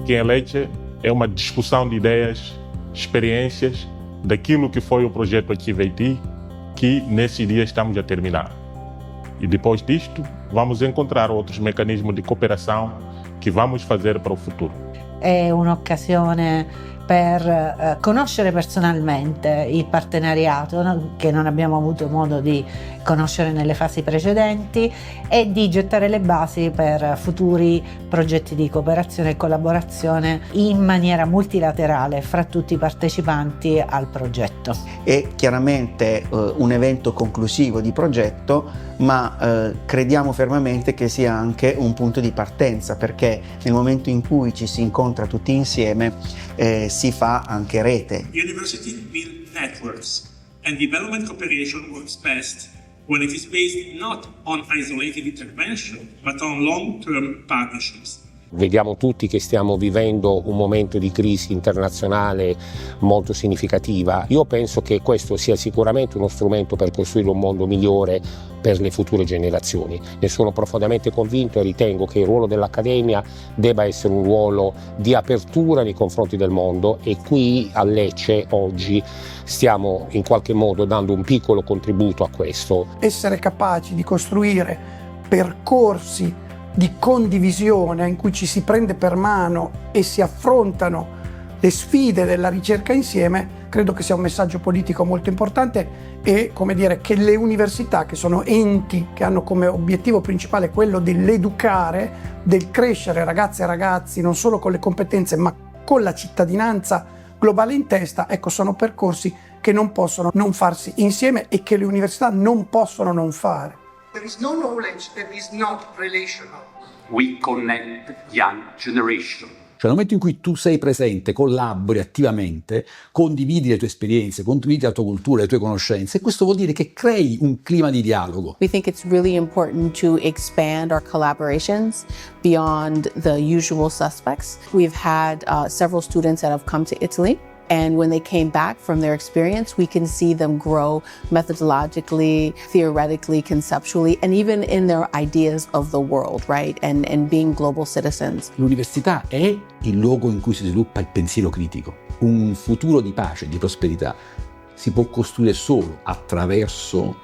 aqui em Lecce é uma discussão de ideias, experiências, daquilo que foi o projeto Achieve IT, que nesse dia estamos a terminar. E depois disto, vamos encontrar outros mecanismos de cooperação che vamos fazer para o futuro. È un'occasione per conoscere personalmente il partenariato che non abbiamo avuto modo di conoscere nelle fasi precedenti e di gettare le basi per futuri progetti di cooperazione e collaborazione in maniera multilaterale fra tutti i partecipanti al progetto. È chiaramente un evento conclusivo di progetto, ma crediamo fermamente che sia anche un punto di partenza, perché nel momento in cui ci si incontra tutti insieme si fa anche rete. University build networks and development cooperation works best when it is based not on isolated intervention but on long-term partnerships. Vediamo tutti che stiamo vivendo un momento di crisi internazionale molto significativa. Io penso che questo sia sicuramente uno strumento per costruire un mondo migliore per le future generazioni. Ne sono profondamente convinto e ritengo che il ruolo dell'Accademia debba essere un ruolo di apertura nei confronti del mondo, e qui a Lecce oggi stiamo in qualche modo dando un piccolo contributo a questo. Essere capaci di costruire percorsi di condivisione in cui ci si prende per mano e si affrontano le sfide della ricerca insieme, credo che sia un messaggio politico molto importante, e come dire che le università, che sono enti che hanno come obiettivo principale quello dell'educare, del crescere ragazze e ragazzi non solo con le competenze ma con la cittadinanza globale in testa, ecco, sono percorsi che non possono non farsi insieme e che le università non possono non fare. There is no knowledge that is not relational. We connect young generation. Cioè nel momento in cui tu sei presente, collabori attivamente, condividi le tue esperienze, condividi la tua cultura, le tue conoscenze, e questo vuol dire che crei un clima di dialogo. We think it's really important to expand our collaborations beyond the usual suspects. We've had several students that have come to Italy, and when they came back from their experience, we can see them grow methodologically, theoretically, conceptually, and even in their ideas of the world, right? And being global citizens. L'università è il luogo in cui si sviluppa il pensiero critico. Un futuro di pace, di prosperità, si può costruire solo attraverso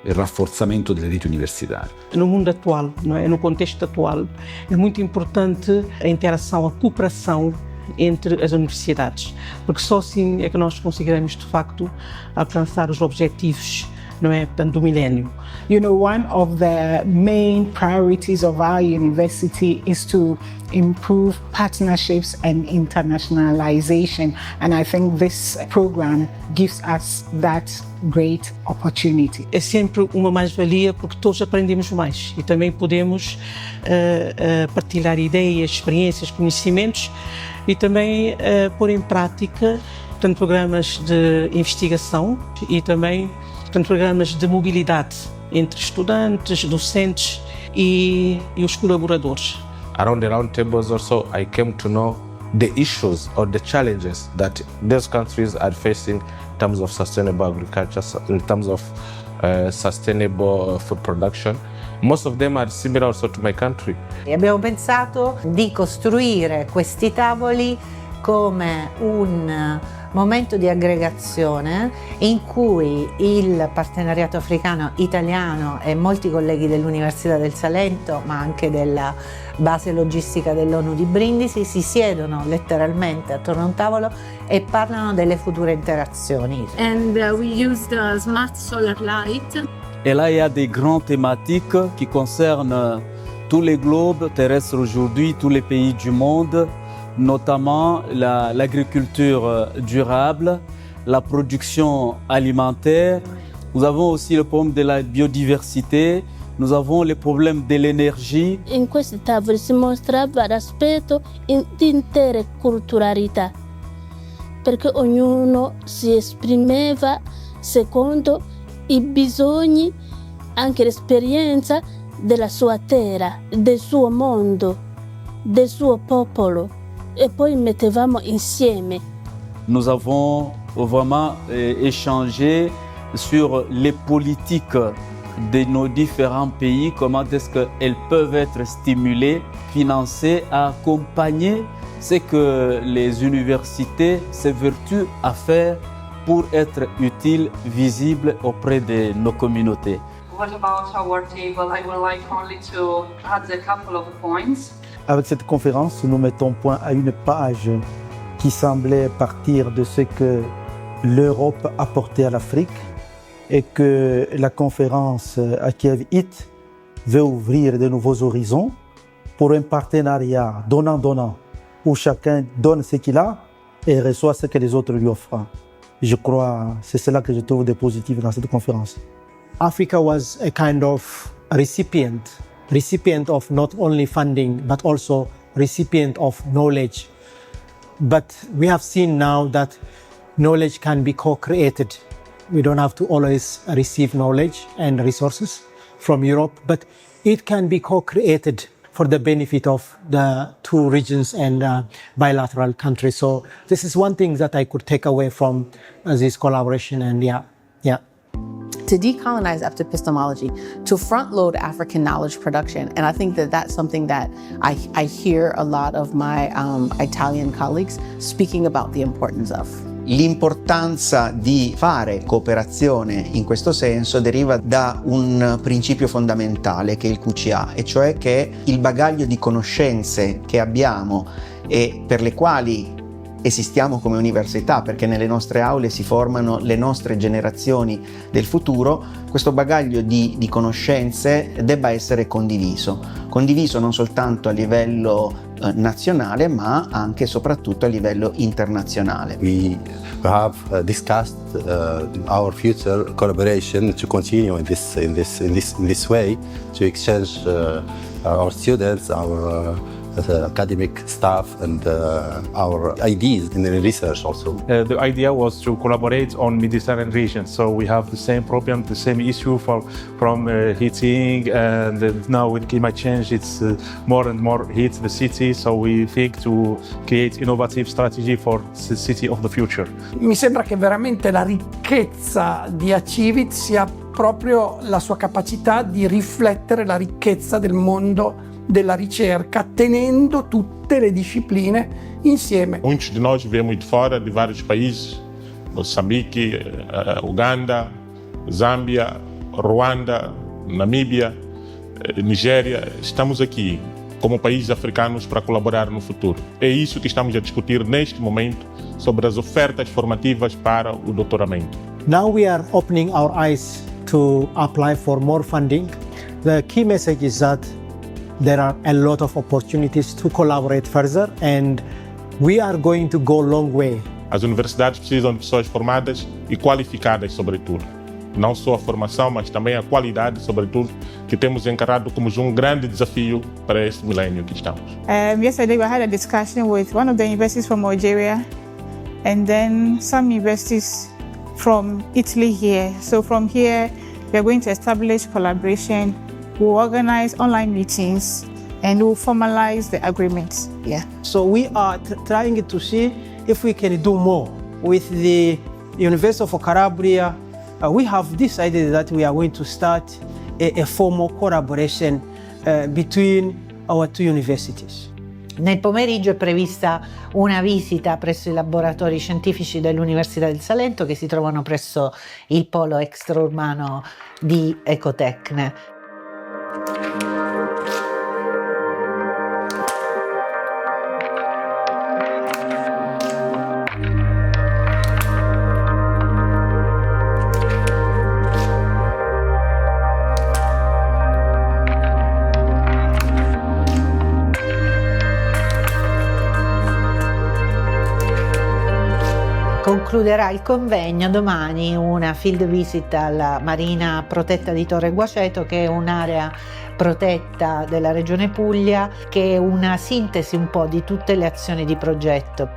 il rafforzamento delle reti universitarie. No mundo atual, não é? No contexto atual, é muito importante a interação, a cooperação entre as universidades, porque só assim é que nós conseguiremos de facto alcançar os objetivos, não é, do milénio. You know, one of the main priorities of our university is to improve partnerships and internationalization, and I think this program gives us that great opportunity. É sempre uma mais-valia porque todos aprendemos mais e também podemos partilhar ideias, experiências, conhecimentos e também pôr em prática, portanto, programas de investigação e também, portanto, programas de mobilidade entre estudantes, docentes e os colaboradores. Around the round tables also, I came to know the issues or the challenges that those countries are facing in terms of sustainable agriculture, in terms of sustainable food production. Most of them are similar also to my country. E abbiamo pensato di costruire questi tavoli come un momento di aggregazione in cui il partenariato africano italiano e molti colleghi dell'Università del Salento, ma anche della base logistica dell'ONU di Brindisi, si siedono letteralmente attorno a un tavolo e parlano delle future interazioni. And we used smart solar light. Et là, il y a des grandes thématiques qui concernent tous les globes terrestres aujourd'hui, tous les pays du monde, notamment l'agriculture durable, la production alimentaire. Nous avons aussi le problème de la biodiversité, nous avons les problèmes de l'énergie. In questi tavoli si mostrava l'aspetto di interculturalità, perché ognuno si esprimeva secondo i bisogni, anche l'esperienza della sua terra, del suo mondo, del suo popolo, e poi mettevamo insieme. Nous avons vraiment échangé sur les politiques de nos différents pays, comment est-ce qu'elles peuvent être stimulées, financées, à accompagner ce que les universités s'évertuent à faire pour être utiles, visibles auprès de nos communautés. What about our table? I would like only to add a couple of points. Avec cette conférence, nous mettons point à une page qui semblait partir de ce que l'Europe apportait à l'Afrique et que la conférence à Kiev-IT veut ouvrir de nouveaux horizons pour un partenariat donnant-donnant où chacun donne ce qu'il a et reçoit ce que les autres lui offrent. Je crois que c'est cela que je trouve de positif dans cette conférence. Africa was a kind of recipient of not only funding but also recipient of knowledge. But we have seen now that knowledge can be co-created. We don't have to always receive knowledge and resources from Europe, but it can be co-created for the benefit of the two regions and bilateral countries. So this is one thing that I could take away from this collaboration, and yeah. To decolonize epistemology, to front-load African knowledge production. And I think that that's something that I hear a lot of my Italian colleagues speaking about the importance of. L'importanza di fare cooperazione in questo senso deriva da un principio fondamentale che è il QCA, e cioè che il bagaglio di conoscenze che abbiamo e per le quali esistiamo come università, perché nelle nostre aule si formano le nostre generazioni del futuro, questo bagaglio di conoscenze debba essere condiviso non soltanto a livello nazionale ma anche e soprattutto a livello internazionale. We have discussed our future collaboration to continue in this way, to exchange our students, our academic staff and our ideas in the research also. The idea was to collaborate on Mediterranean region, so we have the same problem, the same issue from heating, and now with climate change it's more and more heat the city, so we think to create innovative strategy for the city of the future. Mi sembra che veramente la ricchezza di Acivit sia proprio la sua capacità di riflettere la ricchezza del mondo della ricerca, tenendo tutte le discipline insieme. Muitos de nós viemos de fora, de vários países, Moçambique, Uganda, Zâmbia, Ruanda, Namíbia, Nigéria. Estamos aqui como países africanos para colaborar no futuro. É isso que estamos a discutir neste momento sobre as ofertas formativas para o doutoramento. Now we are opening our eyes to apply for more funding. The key message is that there are a lot of opportunities to collaborate further, and we are going to go a long way. As universidades precisam de pessoas formadas e qualificadas, sobretudo. Não só a formação, mas também a qualidade, sobretudo, que temos encarado como um grande desafio para este milênio que estamos. Yesterday we had a discussion with one of the universities from Algeria and then some universities from Italy here. So from here, we are going to establish collaboration. We'll organize online meetings and we'll formalize the agreements. Yeah. So we are trying to see if we can do more with the University of Calabria. We have decided that we are going to start a formal collaboration between our two universities. Nel pomeriggio è prevista una visita presso i laboratori scientifici dell'Università del Salento che si trovano presso il polo extraurbano di Ecotecne. Concluderà il convegno domani una field visit alla Marina Protetta di Torre Guaceto, che è un'area protetta della Regione Puglia, che è una sintesi un po' di tutte le azioni di progetto.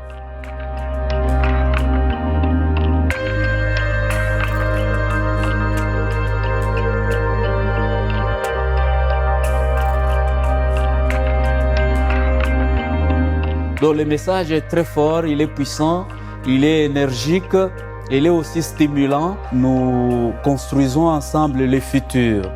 Donc le message est très fort, il est puissant. Il est énergique, il est aussi stimulant. Nous construisons ensemble le futur.